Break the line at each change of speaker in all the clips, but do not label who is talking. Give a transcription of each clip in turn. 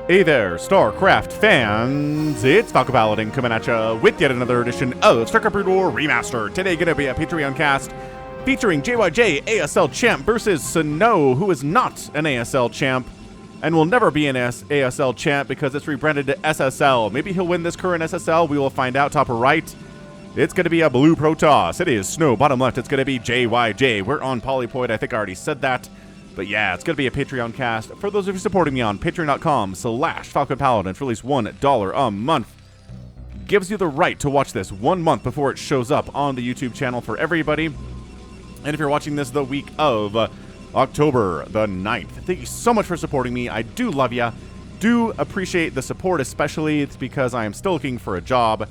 Hey there, StarCraft fans! It's Falcon Paladin coming at you with yet another edition of StarCraft Brood War Remastered. Today gonna be a Patreon cast featuring JYJ, ASL champ, versus Snow, who is not an ASL champ and will never be an ASL champ because it's rebranded to SSL. Maybe he'll win this current SSL. We will find out. Top right, it's gonna be a blue Protoss. It is Snow. Bottom left, it's gonna be JYJ. We're on Polypoid. I think I already said that. But yeah, it's going to be a Patreon cast. For those of you supporting me on patreon.com/Falcon Paladin for at least $1 a month, gives you the right to watch this 1 month before it shows up on the YouTube channel for everybody. And if you're watching this the week of October the 9th, thank you so much for supporting me. I do love you. Do appreciate the support, especially it's because I am still looking for a job.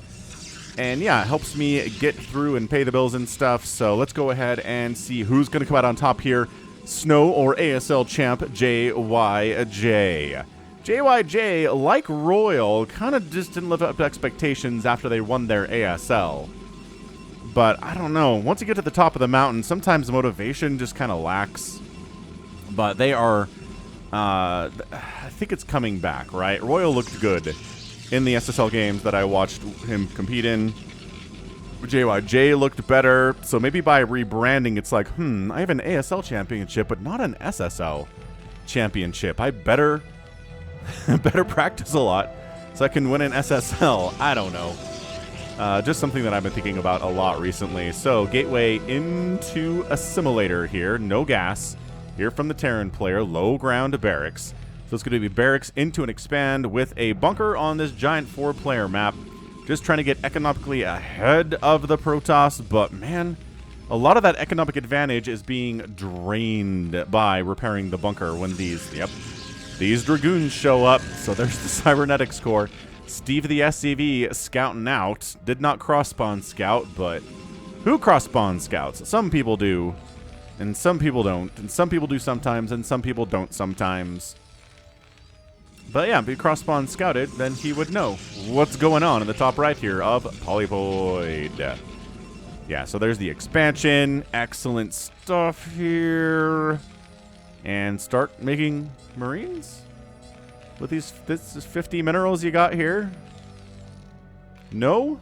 And yeah, it helps me get through and pay the bills and stuff. So let's go ahead and see who's going to come out on top here. Snow or ASL champ JYJ. JYJ, like Royal, kind of just didn't live up to expectations after they won their ASL. But I don't know. Once you get to the top of the mountain, sometimes the motivation just kind of lacks. But they are, I think it's coming back, right? Royal looked good in the SSL games that I watched him compete in. JYJ looked better, so maybe by rebranding, it's like, I have an ASL championship, but not an SSL championship. I better practice a lot so I can win an SSL. I don't know. Just something that I've been thinking about a lot recently. So, gateway into assimilator here. No gas. Here from the Terran player. Low ground barracks. So it's going to be barracks into an expand with a bunker on this giant 4-player map. Just trying to get economically ahead of the Protoss, but man, a lot of that economic advantage is being drained by repairing the bunker when these Dragoons show up. So there's the cybernetics core. Steve the SCV scouting out. Did not cross-spawn scout, but who cross-spawn scouts? Some people do, and some people don't, and some people do sometimes, and some people don't sometimes. But yeah, if he cross-spawn scouted, then he would know what's going on in the top right here of Polypoid. Yeah, so there's the expansion. Excellent stuff here. And start making Marines? With these 50 minerals you got here? No?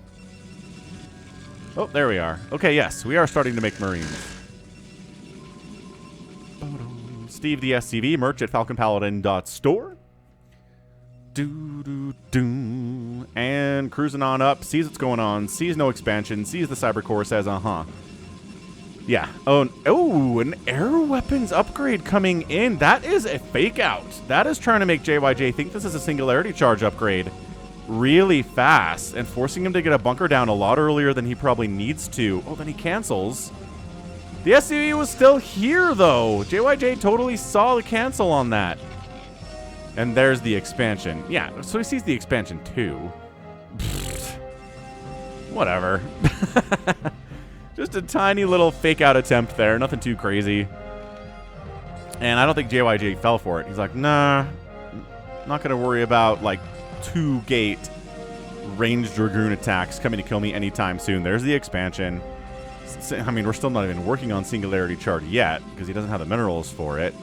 Oh, there we are. Okay, yes, we are starting to make Marines. Steve the SCV, merch at falconpaladin.store. And cruising on up, sees what's going on, sees no expansion, sees the cyber core, says, yeah. Oh, an air weapons upgrade coming in. That is a fake out. That is trying to make JYJ think this is a singularity charge upgrade really fast and forcing him to get a bunker down a lot earlier than he probably needs to. Oh, then he cancels. The SCV was still here, though. JYJ totally saw the cancel on that. And there's the expansion. Yeah, so he sees the expansion too. Whatever. Just a tiny little fake out attempt there. Nothing too crazy. And I don't think JYJ fell for it. He's like, nah, not going to worry about like 2-gate ranged Dragoon attacks coming to kill me anytime soon. There's the expansion. I mean, we're still not even working on Singularity Charge yet because he doesn't have the minerals for it.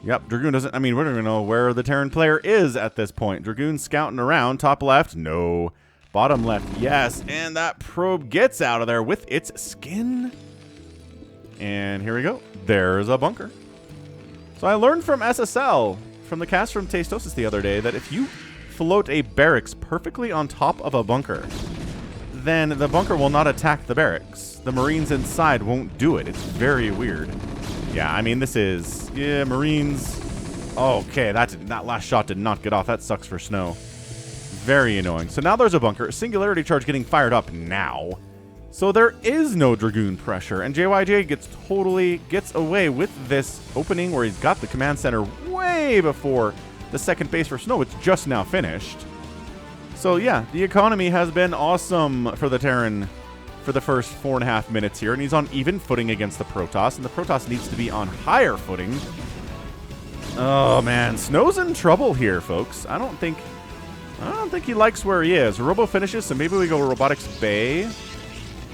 Yep, Dragoon doesn't... I mean, we don't even know where the Terran player is at this point. Dragoon scouting around. Top left, no. Bottom left, yes. And that probe gets out of there with its skin. And here we go. There's a bunker. So I learned from SSL, from the cast from Tastosis the other day, that if you float a barracks perfectly on top of a bunker, then the bunker will not attack the barracks. The Marines inside won't do it. It's very weird. Yeah, I mean, this is... Yeah, Marines... Okay, that last shot did not get off. That sucks for Snow. Very annoying. So now there's a bunker. Singularity Charge getting fired up now. So there is no Dragoon pressure. And JYJ gets away with this opening where he's got the command center way before the second base for Snow. It's just now finished. So yeah, the economy has been awesome for the Terran for the first 4.5 minutes here, and he's on even footing against the Protoss, and the Protoss needs to be on higher footing. Oh man, Snow's in trouble here, folks. I don't think he likes where he is. Robo finishes, so maybe we go Robotics Bay.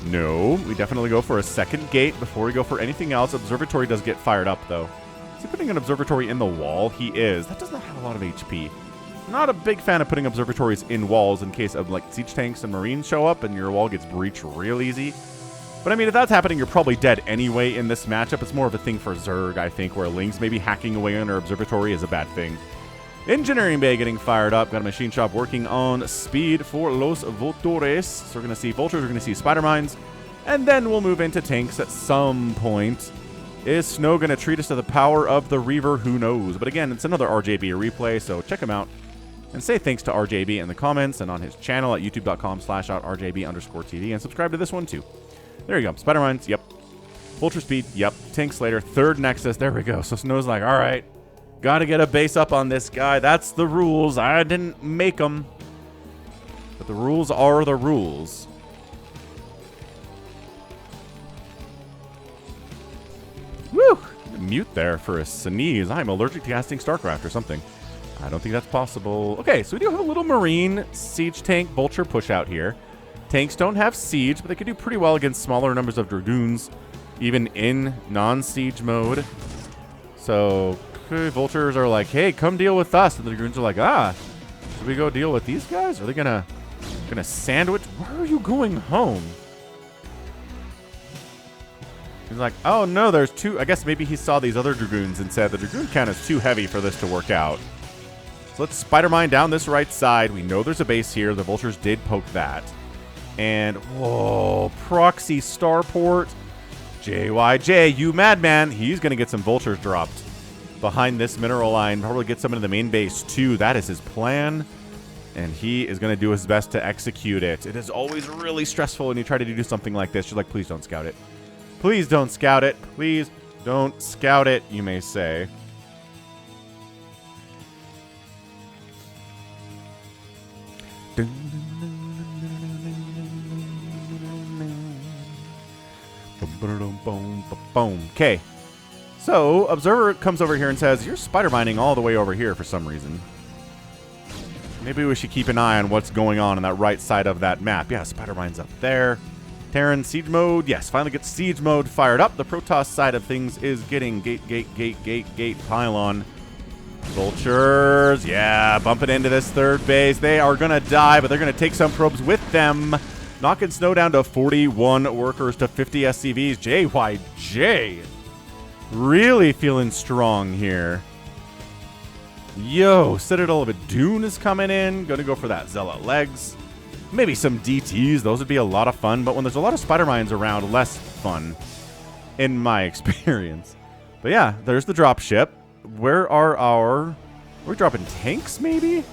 No, we definitely go for a second gate before we go for anything else. Observatory does get fired up, though. Is he putting an observatory in the wall? He is. That does not have a lot of HP. Not a big fan of putting observatories in walls in case of like siege tanks and marines show up and your wall gets breached real easy. But I mean, if that's happening, you're probably dead anyway in this matchup. It's more of a thing for Zerg, I think, where Lings maybe hacking away on our observatory is a bad thing. Engineering Bay getting fired up. Got a machine shop working on speed for Los Vultures. So we're going to see Vultures, we're going to see Spider Mines. And then we'll move into tanks at some point. Is Snow going to treat us to the power of the Reaver? Who knows? But again, it's another RJB replay, so check him out. And say thanks to RJB in the comments and on his channel at youtube.com/RJB_TV. And subscribe to this one too. There you go. Spider Mines, yep. Vulture Speed, yep. Tank Slater, third Nexus, there we go. So Snow's like, all right, gotta get a base up on this guy. That's the rules. I didn't make them. But the rules are the rules. Woo! Mute there for a sneeze. I'm allergic to casting StarCraft or something. I don't think that's possible. Okay, so we do have a little Marine Siege Tank Vulture push out here. Tanks don't have Siege, but they can do pretty well against smaller numbers of Dragoons, even in non-Siege mode. So, okay, Vultures are like, hey, come deal with us. And the Dragoons are like, should we go deal with these guys? Are they gonna sandwich? Where are you going home? He's like, oh no, there's two. I guess maybe he saw these other Dragoons and said the Dragoon count is too heavy for this to work out. So let's Spider Mine down this right side. We know there's a base here. The Vultures did poke that. And, whoa, Proxy Starport. JYJ, you madman. He's going to get some Vultures dropped behind this mineral line. Probably get some into the main base, too. That is his plan. And he is going to do his best to execute it. It is always really stressful when you try to do something like this. You're like, please don't scout it. Please don't scout it. Please don't scout it, you may say. Okay. So, Observer comes over here and says, you're spider mining all the way over here for some reason. Maybe we should keep an eye on what's going on that right side of that map. Yeah, spider mine's up there. Terran siege mode. Yes, finally gets siege mode fired up. The Protoss side of things is getting gate pylon. Vultures, yeah, bumping into this third base. They are going to die, but they're going to take some probes with them. Knocking Snow down to 41 workers to 50 SCVs. JYJ really feeling strong here. Yo, Citadel of Adun is coming in. Going to go for that Zealot legs. Maybe some DTs. Those would be a lot of fun, but when there's a lot of spider mines around, less fun in my experience. But yeah, there's the drop ship. Where are are we dropping tanks, maybe?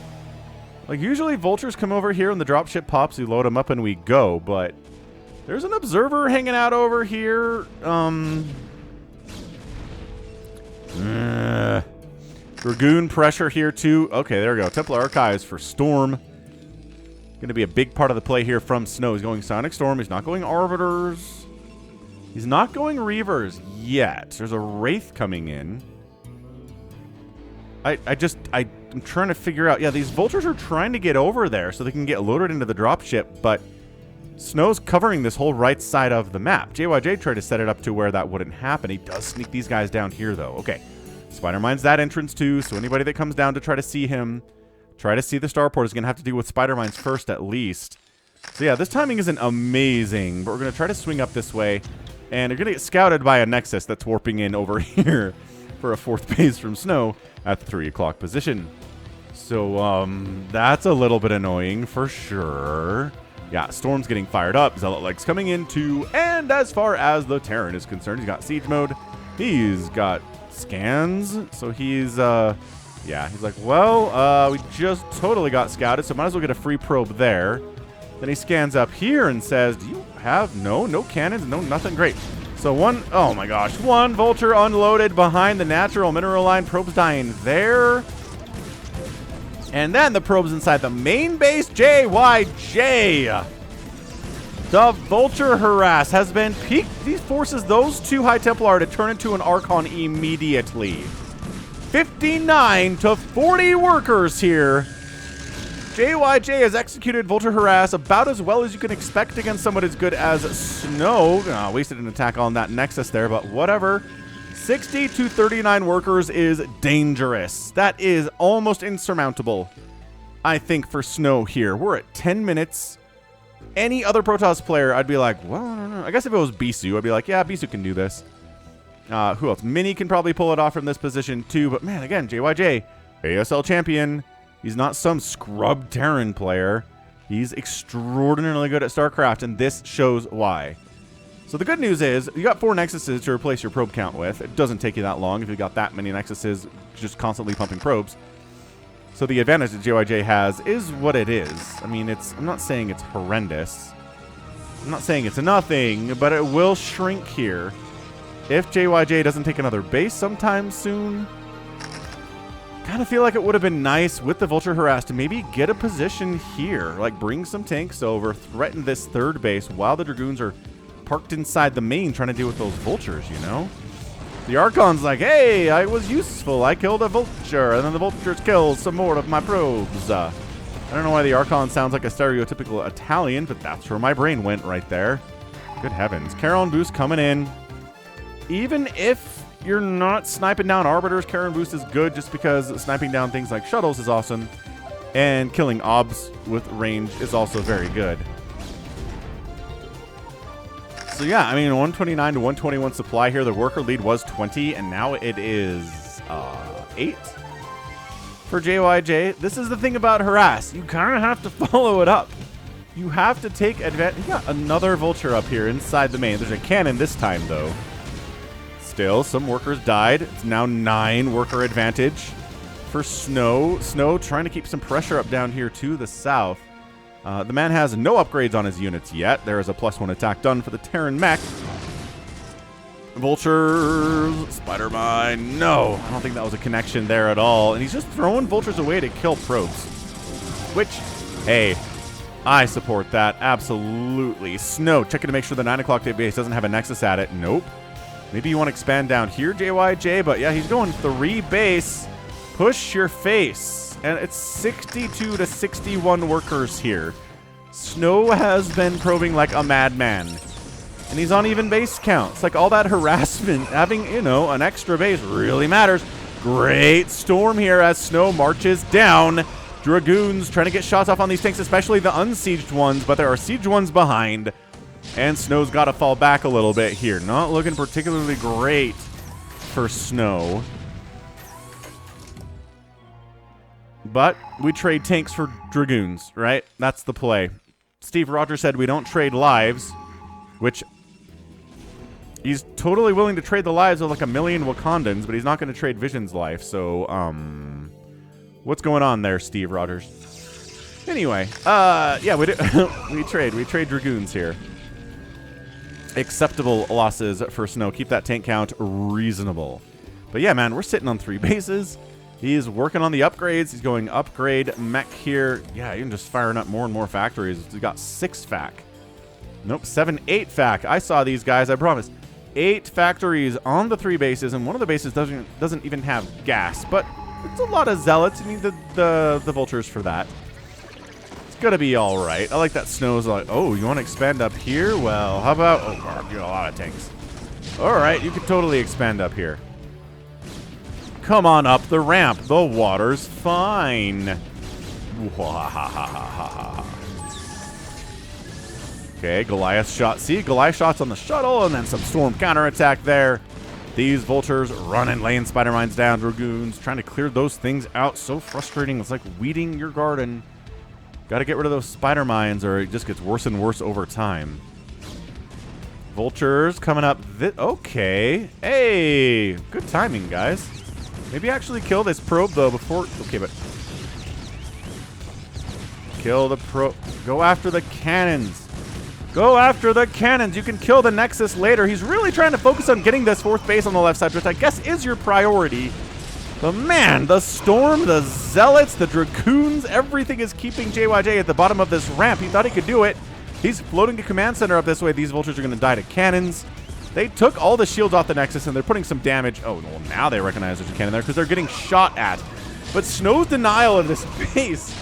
Like, usually Vultures come over here and the dropship pops, we load them up and we go, but there's an Observer hanging out over here. Dragoon pressure here, too. Okay, there we go. Templar Archives for Storm. Going to be a big part of the play here from Snow. He's going Sonic Storm. He's not going Arbiters. He's not going Reavers yet. There's a Wraith coming in. I'm trying to figure out. Yeah, these Vultures are trying to get over there so they can get loaded into the dropship, but Snow's covering this whole right side of the map. JYJ tried to set it up to where that wouldn't happen. He does sneak these guys down here, though. Okay, Spider Mine's that entrance, too, so anybody that comes down to try to see him, try to see the Starport, is going to have to deal with Spider Mines first, at least. So yeah, this timing isn't amazing, but we're going to try to swing up this way, and they're going to get scouted by a Nexus that's warping in over here for a fourth base from Snow at the 3 o'clock position. So, that's a little bit annoying for sure. Yeah, Storm's getting fired up. Zealot legs coming in too. And as far as the Terran is concerned, he's got siege mode. He's got scans. So he's, yeah, he's like, well, we just totally got scouted, so might as well get a free probe there. Then he scans up here and says, do you have, no cannons, no nothing, great. So oh my gosh, one Vulture unloaded behind the natural mineral line. Probes dying there. And then the probes inside the main base. JYJ. The Vulture harass has been peaked. These forces those two High Templar to turn into an Archon immediately. 59 to 40 workers here. JYJ has executed Vulture harass about as well as you can expect against someone as good as Snow. Wasted an attack on that Nexus there, but whatever. 60 to 39 workers is dangerous. That is almost insurmountable I think, for Snow here. We're at 10 minutes. Any other Protoss player, I'd be like, well, I don't know. I guess if it was Bisu, I'd be like, yeah, Bisu can do this. Who else? Mini can probably pull it off from this position too. But man, again, JYJ, ASL champion. He's not some scrub Terran player. He's extraordinarily good at StarCraft, and this shows why. So the good news is, you got 4 Nexuses to replace your probe count with. It doesn't take you that long if you got that many Nexuses just constantly pumping probes. So the advantage that JYJ has is what it is. I mean, I'm not saying it's horrendous. I'm not saying it's nothing, but it will shrink here. If JYJ doesn't take another base sometime soon, kind of feel like it would have been nice with the Vulture harass to maybe get a position here. Like, bring some tanks over, threaten this 3rd base while the Dragoons are parked inside the main trying to deal with those Vultures, you know? The Archon's like, hey, I was useful. I killed a Vulture, and then the Vultures kill some more of my probes. I don't know why the Archon sounds like a stereotypical Italian, but that's where my brain went right there. Good heavens. Charon boost coming in. Even if you're not sniping down Arbiters, Charon boost is good just because sniping down things like shuttles is awesome. And killing obs with range is also very good. So yeah, I mean, 129 to 121 supply here. The worker lead was 20, and now it is 8 for JYJ. This is the thing about harass. You kind of have to follow it up. You have to take advantage. You got another Vulture up here inside the main. There's a cannon this time, though. Still, some workers died. It's now 9 worker advantage for Snow. Snow trying to keep some pressure up down here to the south. The man has no upgrades on his units yet. There is a +1 attack done for the Terran mech. Vultures, Spider Mine. No, I don't think that was a connection there at all. And he's just throwing Vultures away to kill probes. Which, hey, I support that. Absolutely. Snow, checking to make sure the 9 o'clock base doesn't have a Nexus at it. Nope. Maybe you want to expand down here, JYJ. But yeah, he's going 3 base. Push your face. And it's 62 to 61 workers here. Snow has been probing like a madman. And he's on even base counts. Like, all that harassment, having, you know, an extra base really matters. Great storm here as Snow marches down. Dragoons trying to get shots off on these tanks, especially the unsieged ones, but there are siege ones behind. And Snow's got to fall back a little bit here. Not looking particularly great for Snow. But we trade tanks for Dragoons, right? That's the play. Steve Rogers said we don't trade lives, which he's totally willing to trade the lives of like 1 million Wakandans, but he's not going to trade Vision's life. So, what's going on there, Steve Rogers? Anyway, yeah, we trade Dragoons here. Acceptable losses for Snow. Keep that tank count reasonable. But yeah, man, we're sitting on 3 bases. He's working on the upgrades. He's going upgrade mech here. Yeah, even just firing up more and more factories. He's got 6 fac. Nope, 7, 8 fac. I saw these guys, I promise. 8 factories on the 3 bases, and one of the bases doesn't even have gas. But it's a lot of zealots. You need the Vultures for that. It's gonna be all right. I like that Snow's like, oh, you want to expand up here? Well, how about, oh, God, you got a lot of tanks. All right, you can totally expand up here. Come on up the ramp. The water's fine. Okay, Goliath shot. See, Goliath shots on the shuttle, and then some storm counterattack there. These Vultures running, laying Spider Mines down. Dragoons trying to clear those things out. So frustrating. It's like weeding your garden. Got to get rid of those Spider Mines, or it just gets worse and worse over time. Vultures coming up. Okay. Hey, good timing, guys. Maybe actually kill this probe, though, before... Okay, but... Kill the probe. Go after the cannons. Go after the cannons. You can kill the Nexus later. He's really trying to focus on getting this 4th base on the left side, which I guess is your priority. But man, the Storm, the Zealots, the Dragoons, everything is keeping JYJ at the bottom of this ramp. He thought he could do it. He's floating to command center up this way. These Vultures are going to die to cannons. They took all the shields off the Nexus, and they're putting some damage. Oh, well, now they recognize there's a cannon there because they're getting shot at. But Snow's denial of this base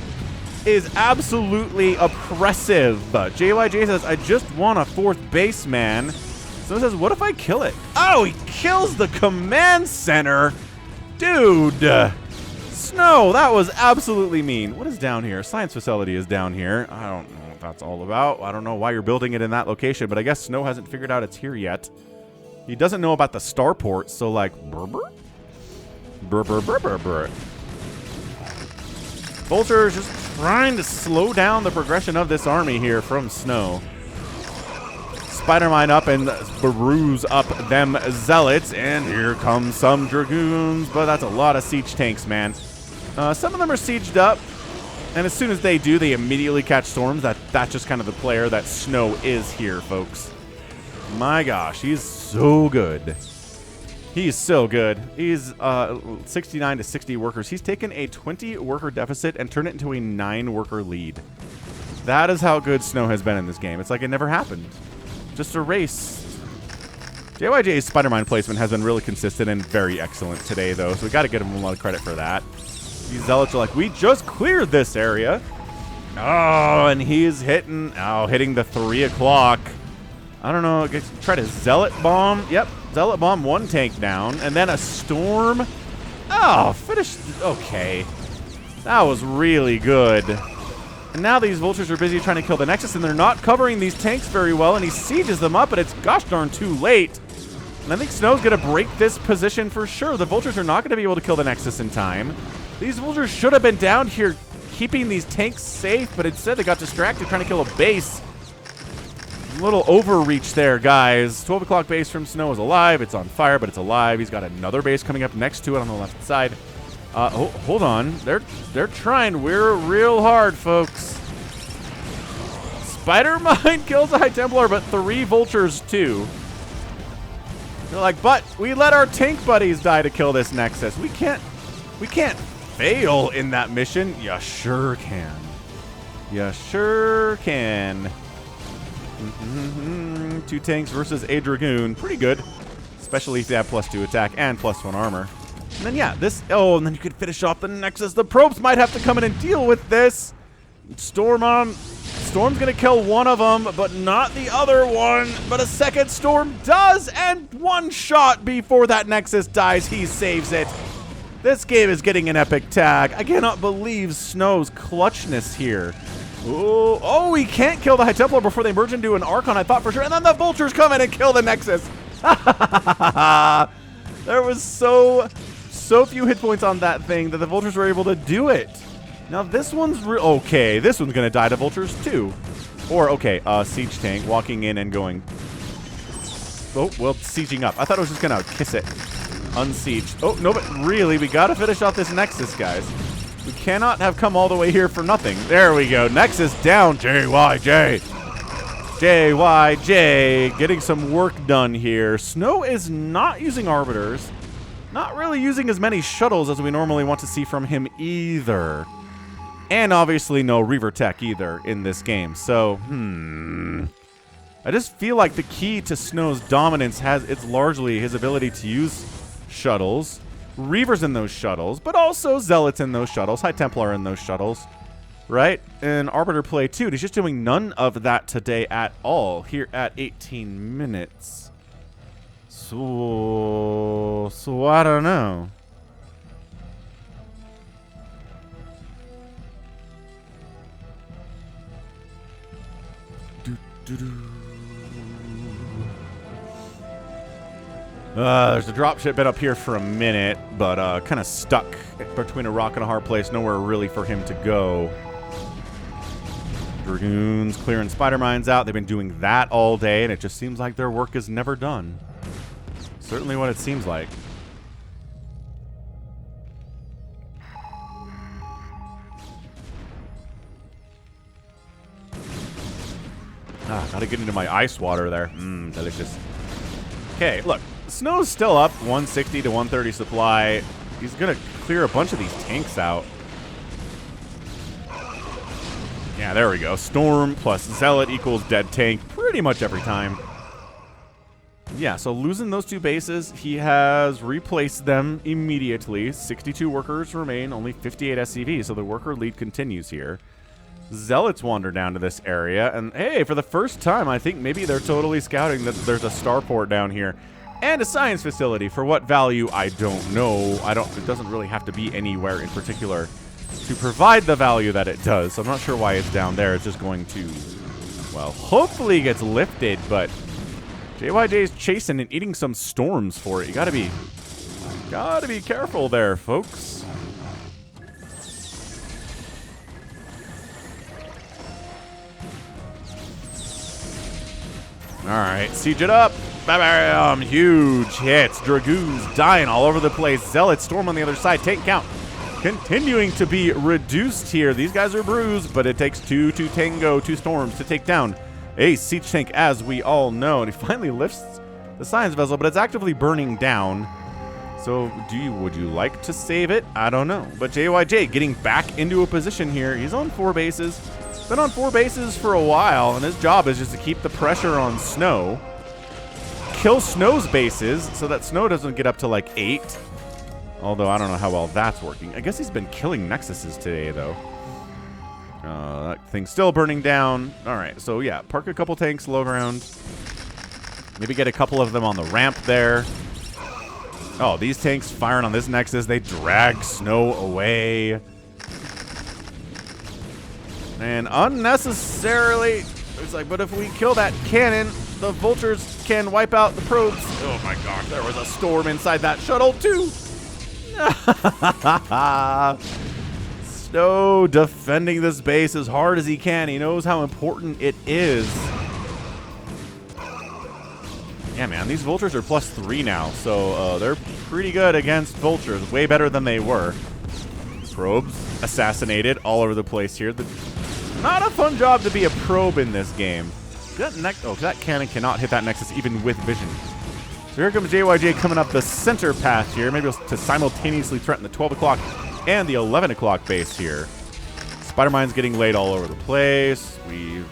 is absolutely oppressive. JYJ says, I just want a 4th base, man. Snow says, what if I kill it? Oh, he kills the command center. Dude. Snow, that was absolutely mean. What is down here? Science facility is down here. I don't know what that's all about. I don't know why you're building it in that location, but I guess Snow hasn't figured out it's here yet. He doesn't know about the starport, so like, brr. Vulture's just trying to slow down the progression of this army here from Snow. Spider-Mine up and bruise up them Zealots, and here come some Dragoons, but that's a lot of siege tanks, man. Some of them are sieged up, and as soon as they do, they immediately catch storms. That's just kind of the player that Snow is here, folks. My gosh, he's so good. He's so good. He's 69 to 60 workers. He's taken a 20 worker deficit and turned it into a 9 worker lead. That is how good Snow has been in this game. It's like it never happened. Just a race. JYJ's Spider-Mine placement has been really consistent and very excellent today, though, so we got to get him a lot of credit for that. These Zealots are like, we just cleared this area. Oh, and he's hitting the 3 o'clock. I don't know. Try to Zealot bomb. Yep, Zealot bomb, 1 tank down, and then a storm. Oh, finished. Okay, that was really good. And now these vultures are busy trying to kill the Nexus, and they're not covering these tanks very well, and he sieges them up, but it's gosh darn too late. And I think Snow's going to break this position for sure. The vultures are not going to be able to kill the Nexus in time. These vultures should have been down here keeping these tanks safe, but instead they got distracted trying to kill a base. A little overreach there, guys. 12 o'clock base from Snow is alive. It's on fire, but it's alive. He's got another base coming up next to it on the left side. Hold on. They're trying real hard, folks. Spider-Mine kills a High Templar, but 3 vultures too. They're like, but we let our tank buddies die to kill this Nexus. We can't fail in that mission. You sure can. You sure can. 2 tanks versus a Dragoon. Pretty good. Especially if they have +2 attack and +1 armor. And then, yeah, this... Oh, and then you could finish off the Nexus. The probes might have to come in and deal with this. Storm's going to kill one of them, but not the other one. But a second Storm does, and 1 shot before that Nexus dies. He saves it. This game is getting an epic tag. I cannot believe Snow's clutchness here. Oh, he can't kill the High Templar before they merge into an Archon, I thought for sure. And then the Vultures come in and kill the Nexus. There was so few hit points on that thing that the Vultures were able to do it. Now this one's okay. This one's gonna die to Vultures too. Or okay, siege tank walking in and going. Oh well, sieging up. I thought it was just gonna kiss it, unsiege. Oh no, but really, we gotta finish off this Nexus, guys. We cannot have come all the way here for nothing. There we go. Nexus down. JYJ. JYJ getting some work done here. Snow is not using Arbiters. Not really using as many shuttles as we normally want to see from him either. And obviously no Reaver Tech either in this game. So, I just feel like the key to Snow's dominance it's largely his ability to use shuttles. Reavers in those shuttles, but also Zealots in those shuttles, High Templar in those shuttles, right? And Arbiter play too. And he's just doing none of that today at all here at 18 minutes. So I don't know. There's a dropship been up here for a minute, but kind of stuck between a rock and a hard place. Nowhere really for him to go. Dragoons clearing Spider-Mines out. They've been doing that all day, and it just seems like their work is never done. Certainly what it seems like. Gotta get into my ice water there. Delicious. Okay, look. Snow's still up 160 to 130 supply. He's gonna clear a bunch of these tanks out. Yeah, there we go. Storm plus Zealot equals dead tank pretty much every time. Yeah, so losing those 2 bases, he has replaced them immediately. 62 workers remain, only 58 SCV, so the worker lead continues here. Zealots wander down to this area, and hey, for the first time, I think maybe they're totally scouting that there's a starport down here. And a science facility. For what value, I don't know. It doesn't really have to be anywhere in particular to provide the value that it does. So I'm not sure why it's down there. It's just going to, well, hopefully it gets lifted, but JYJ's chasing and eating some storms for it. You gotta be careful there, folks. Alright, siege it up. Bam! Huge hits. Dragoons dying all over the place. Zealot storm on the other side. Tank count continuing to be reduced here. These guys are bruised, but it takes two storms to take down a siege tank, as we all know. And he finally lifts the science vessel, but it's actively burning down. So would you like to save it? I don't know. But JYJ getting back into a position here. He's on 4 bases. Been on 4 bases for a while, and his job is just to keep the pressure on Snow. Kill Snow's bases so that Snow doesn't get up to like 8. Although I don't know how well that's working. I guess he's been killing Nexuses today, though. That thing's still burning down. All right, so yeah, park a couple tanks low ground. Maybe get a couple of them on the ramp there. Oh, these tanks firing on this Nexus. They drag Snow away. And unnecessarily, it's like, but if we kill that cannon, the vultures can wipe out the probes. Oh my gosh, there was a storm inside that shuttle too. Snow defending this base as hard as he can. He knows how important it is. Yeah, man, these vultures are +3 now, so they're pretty good against vultures. Way better than they were. Probes assassinated all over the place here. Not a fun job to be a probe in this game. That cannon cannot hit that Nexus even with vision. So here comes JYJ coming up the center path here. Maybe to simultaneously threaten the 12 o'clock and the 11 o'clock base here. Spider Mine's getting laid all over the place. We've,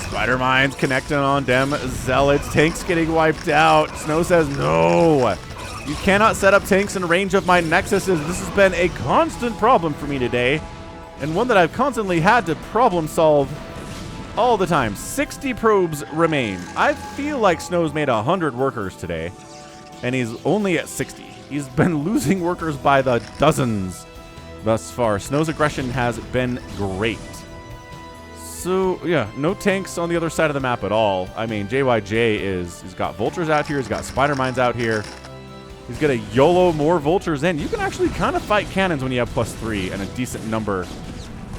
Spider Mine's connecting on them. Zealots. Tanks getting wiped out. Snow says no. You cannot set up tanks in range of my Nexuses. This has been a constant problem for me today, and one that I've constantly had to problem solve all the time. 60 probes remain. I feel like Snow's made 100 workers today, and he's only at 60. He's been losing workers by the dozens thus far. Snow's aggression has been great. So, yeah, no tanks on the other side of the map at all. I mean, JYJ he's got vultures out here. He's got spider mines out here. He's going to YOLO more vultures in. You can actually kind of fight cannons when you have +3 and a decent number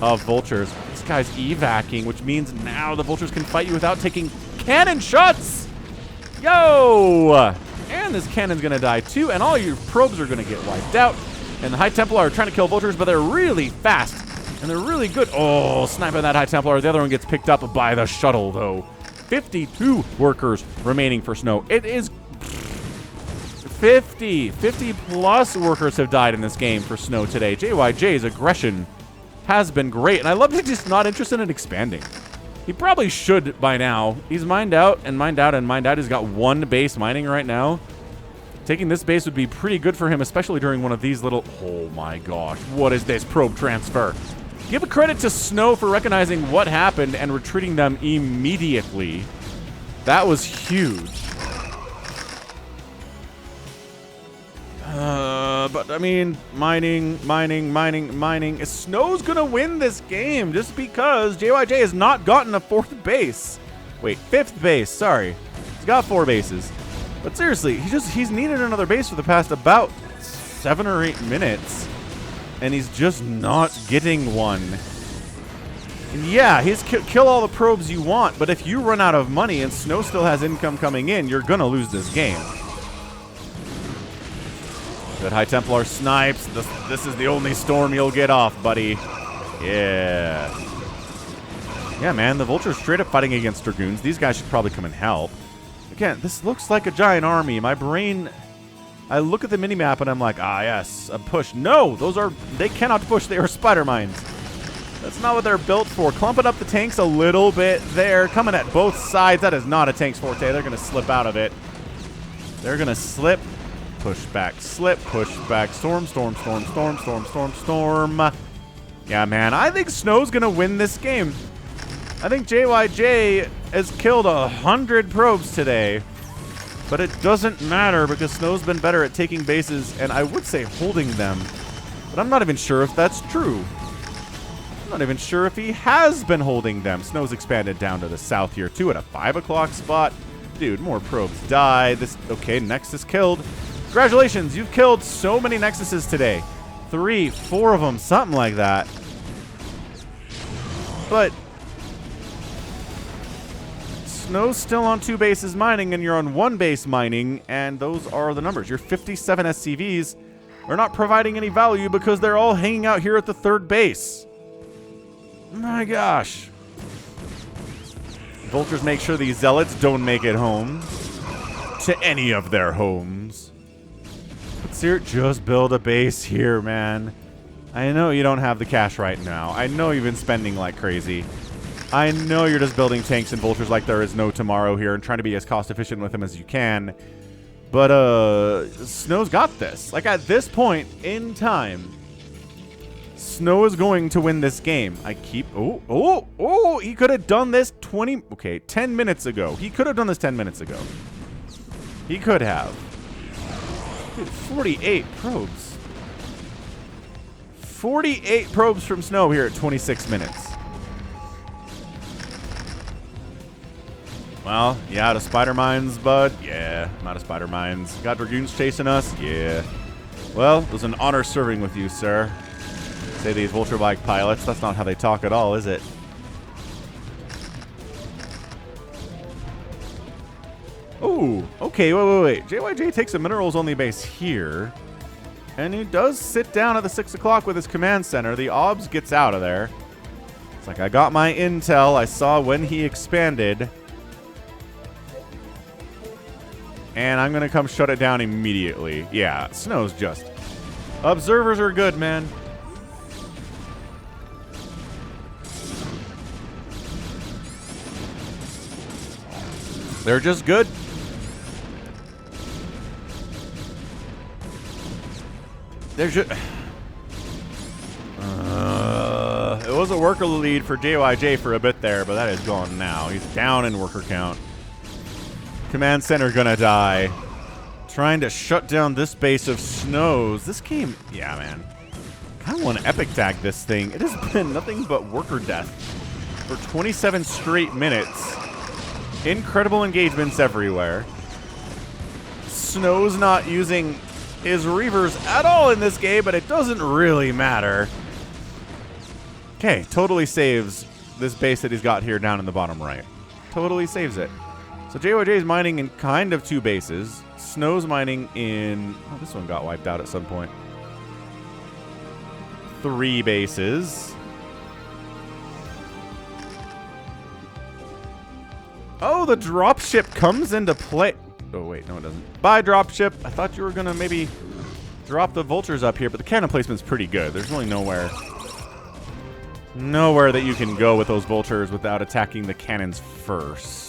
of vultures. This guy's evacing, which means now the vultures can fight you without taking cannon shots. Yo! And this cannon's going to die too, and all your probes are going to get wiped out. And the High Templar are trying to kill vultures, but they're really fast, and they're really good. Oh, sniping that High Templar. The other one gets picked up by the shuttle, though. 52 workers remaining for Snow. It is 50 plus workers have died in this game for Snow today. JYJ's aggression has been great, and I love that he's just not interested in expanding. He probably should by now. He's mined out and mined out and mined out. He's got 1 base mining right now. Taking this base would be pretty good for him, especially during one of these little... Oh my gosh, what is this probe transfer? Give a credit to Snow for recognizing what happened and retreating them immediately. That was huge. But I mean, mining. Snow's gonna win this game just because JYJ has not gotten a 4th base. Wait, 5th base, sorry. He's got 4 bases. But seriously, he's needed another base for the past about 7 or 8 minutes. And he's just not getting one. And yeah, he's kill all the probes you want, but if you run out of money and Snow still has income coming in, you're gonna lose this game. Good High Templar snipes. This is the only storm you'll get off, buddy. Yeah. Yeah, man, the Vulture's straight up fighting against Dragoons. These guys should probably come and help. Again, this looks like a giant army. My brain... I look at the minimap and I'm like, ah, yes, a push. No, they cannot push. They are spider mines. That's not what they're built for. Clumping up the tanks a little bit there. Coming at both sides. That is not a tank's forte. They're going to slip out of it. They're going to slip. Push back, slip, push back, storm. Yeah, man, I think Snow's going to win this game. I think JYJ has killed 100 probes today. But it doesn't matter because Snow's been better at taking bases and I would say holding them. But I'm not even sure if that's true. I'm not even sure if he has been holding them. Snow's expanded down to the south here too at a 5 o'clock spot. Dude, more probes die. Okay, Nexus killed. Congratulations, you've killed so many Nexuses today. 3, 4 of them, something like that. But Snow's still on 2 bases mining, and you're on 1 base mining, and those are the numbers. Your 57 SCVs are not providing any value because they're all hanging out here at the 3rd base. My gosh. Vultures make sure these zealots don't make it home to any of their homes. But Seer, just build a base here, man. I know you don't have the cash right now. I know you've been spending like crazy. I know you're just building tanks and vultures like there is no tomorrow here and trying to be as cost efficient with them as you can. But Snow's got this. Like at this point in time, Snow is going to win this game. He could have done this 10 minutes ago. He could have done this 10 minutes ago. He could have. Dude, 48 probes. 48 probes from Snow here at 26 minutes. Well, yeah, out of spider mines, bud. Yeah, I'm out of spider mines. Got dragoons chasing us? Yeah. Well, it was an honor serving with you, sir. Say these vulture-like pilots. That's not how they talk at all, is it? Oh, okay, wait. JYJ takes a minerals-only base here. And he does sit down at the 6 o'clock with his command center. The OBS gets out of there. It's like, I got my intel. I saw when he expanded. And I'm going to come shut it down immediately. Yeah, Snow's just... Observers are good, man. They're just good. They're just... it was a worker lead for JYJ for a bit there, but that is gone now. He's down in worker count. Command center gonna die. Trying to shut down this base of Snows. This game, yeah, man. I want to epic tag this thing. It has been nothing but worker death for 27 straight minutes. Incredible engagements everywhere. Snow's not using his Reavers at all in this game, but it doesn't really matter. Okay, totally saves this base that he's got here down in the bottom right. Totally saves it. So JYJ is mining in kind of 2 bases. Snow's mining in... Oh, this one got wiped out at some point. 3 bases. Oh, the dropship comes into play. Oh, wait, no, it doesn't. Bye, dropship. I thought you were going to maybe drop the vultures up here, but the cannon placement's pretty good. There's really nowhere that you can go with those vultures without attacking the cannons first.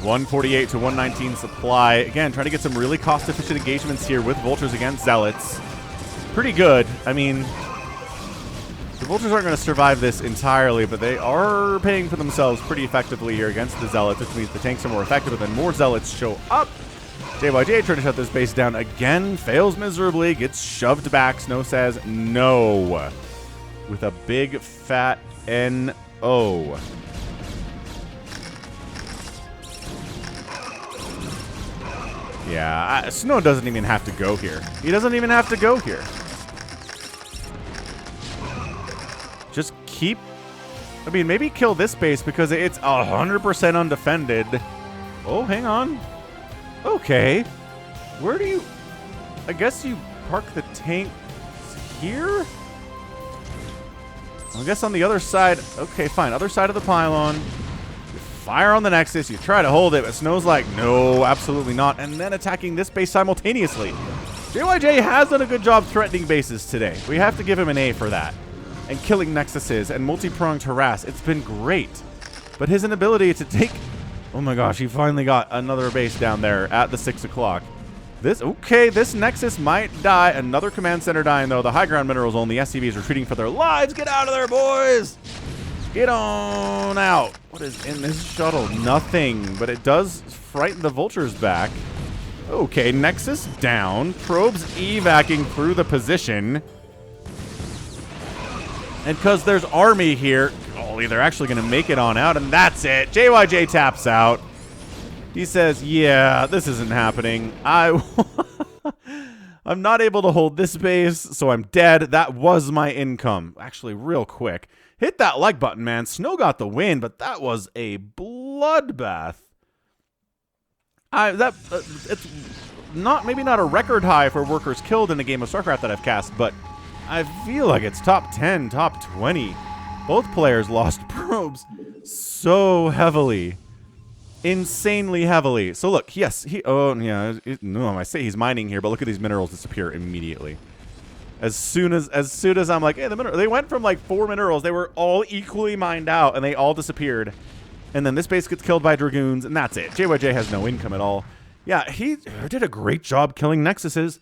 $148 to $119 supply. Again, trying to get some really cost-efficient engagements here with vultures against zealots. Pretty good. I mean, the vultures aren't going to survive this entirely, but they are paying for themselves pretty effectively here against the zealots, which means the tanks are more effective, but then more zealots show up. JYJ trying to shut this base down again. Fails miserably. Gets shoved back. Snow says no. With a big fat N-O. Yeah, Snow doesn't even have to go here. He doesn't even have to go here. Just keep... I mean, maybe kill this base because it's 100% undefended. Oh, hang on. Okay. Where do you... I guess you park the tanks here? I guess on the other side... Okay, fine. Other side of the pylon. Fire on the Nexus, you try to hold it, but Snow's like, no, absolutely not. And then attacking this base simultaneously. JYJ has done a good job threatening bases today. We have to give him an A for that. And killing nexuses and multi-pronged harass. It's been great. But his inability to take... Oh my gosh, he finally got another base down there at the 6 o'clock. This nexus might die. Another command center dying, though. The high ground minerals only. SCVs retreating for their lives. Get out of there, boys! Get on out. What is in this shuttle? Nothing, but it does frighten the vultures back. Okay, nexus down. Probes evacuating through the position. And because there's army here, golly, they're actually going to make it on out, and that's it. JYJ taps out. He says, yeah, this isn't happening. I'm not able to hold this base, so I'm dead. That was my income. Actually, real quick. Hit that like button, man. Snow got the win, but that was a bloodbath. It's maybe not a record high for workers killed in a game of StarCraft that I've cast, but I feel like it's top 10, top 20. Both players lost probes so heavily. Insanely heavily. So look, yes, I say he's mining here, but look at these minerals disappear immediately. As soon as I'm like, hey, they went from like 4 minerals, they were all equally mined out, and they all disappeared. And then this base gets killed by dragoons, and that's it. JYJ has no income at all. Yeah, he did a great job killing nexuses,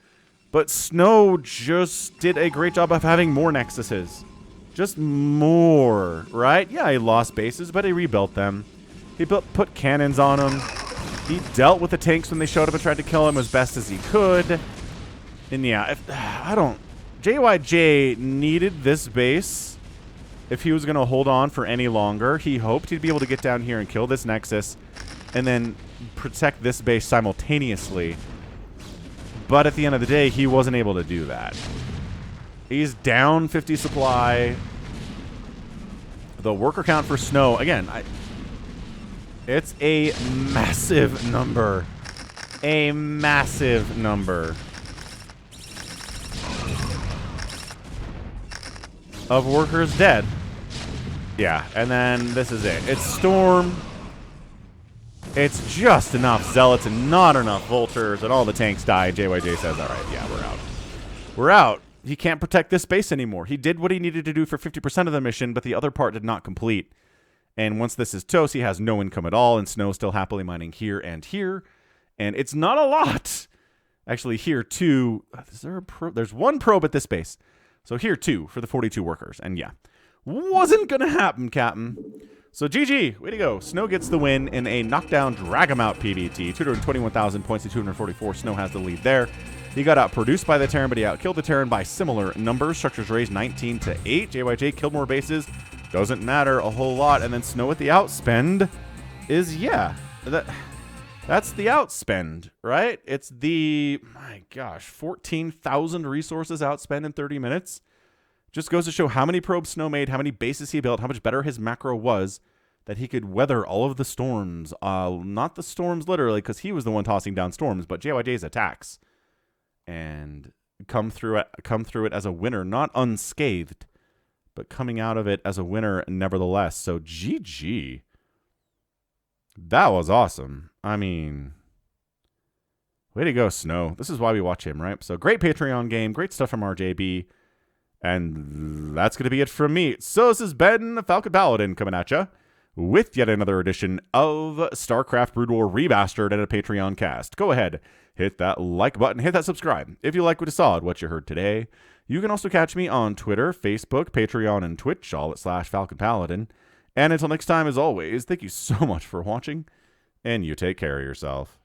but Snow just did a great job of having more nexuses. Just more, right? Yeah, he lost bases, but he rebuilt them. He put cannons on them. He dealt with the tanks when they showed up and tried to kill him as best as he could. And yeah, JYJ needed this base. If he was going to hold on for any longer, he hoped he'd be able to get down here and kill this nexus and then protect this base simultaneously. But at the end of the day, he wasn't able to do that. He's down 50 supply. The worker count for Snow, again, it's a massive number. A massive number of workers dead. Yeah, and then this is it. It's Storm. It's just enough Zealots and not enough Vultures, and all the tanks die. JYJ says, all right, yeah, we're out. We're out. He can't protect this base anymore. He did what he needed to do for 50% of the mission, but the other part did not complete. And once this is toast, he has no income at all, and Snow's still happily mining here and here. And it's not a lot. Actually, here, too. There's 1 probe at this base. So here, 2 for the 42 workers. And yeah, wasn't going to happen, Captain. So GG, way to go. Snow gets the win in a knockdown, drag him out PvT. 221,000 points to 244. Snow has the lead there. He got outproduced by the Terran, but he outkilled the Terran by similar numbers. Structures raised 19 to 8. JYJ killed more bases. Doesn't matter a whole lot. And then Snow with the outspend is, yeah, that's the outspend, right? It's the, my gosh, 14,000 resources outspend in 30 minutes. Just goes to show how many probes Snow made, how many bases he built, how much better his macro was, that he could weather all of the storms. Not the storms literally, because he was the one tossing down storms, but JYJ's attacks. And come through it as a winner, not unscathed, but coming out of it as a winner nevertheless. So GG. That was awesome. I mean, way to go, Snow. This is why we watch him, right? So great Patreon game, great stuff from RJB. And that's going to be it from me. So this has been Falcon Paladin coming at you with yet another edition of StarCraft Brood War Remastered and a Patreon cast. Go ahead, hit that like button, hit that subscribe if you like what you saw and what you heard today. You can also catch me on Twitter, Facebook, Patreon, and Twitch, all at /Falcon Paladin. And until next time, as always, thank you so much for watching, and you take care of yourself.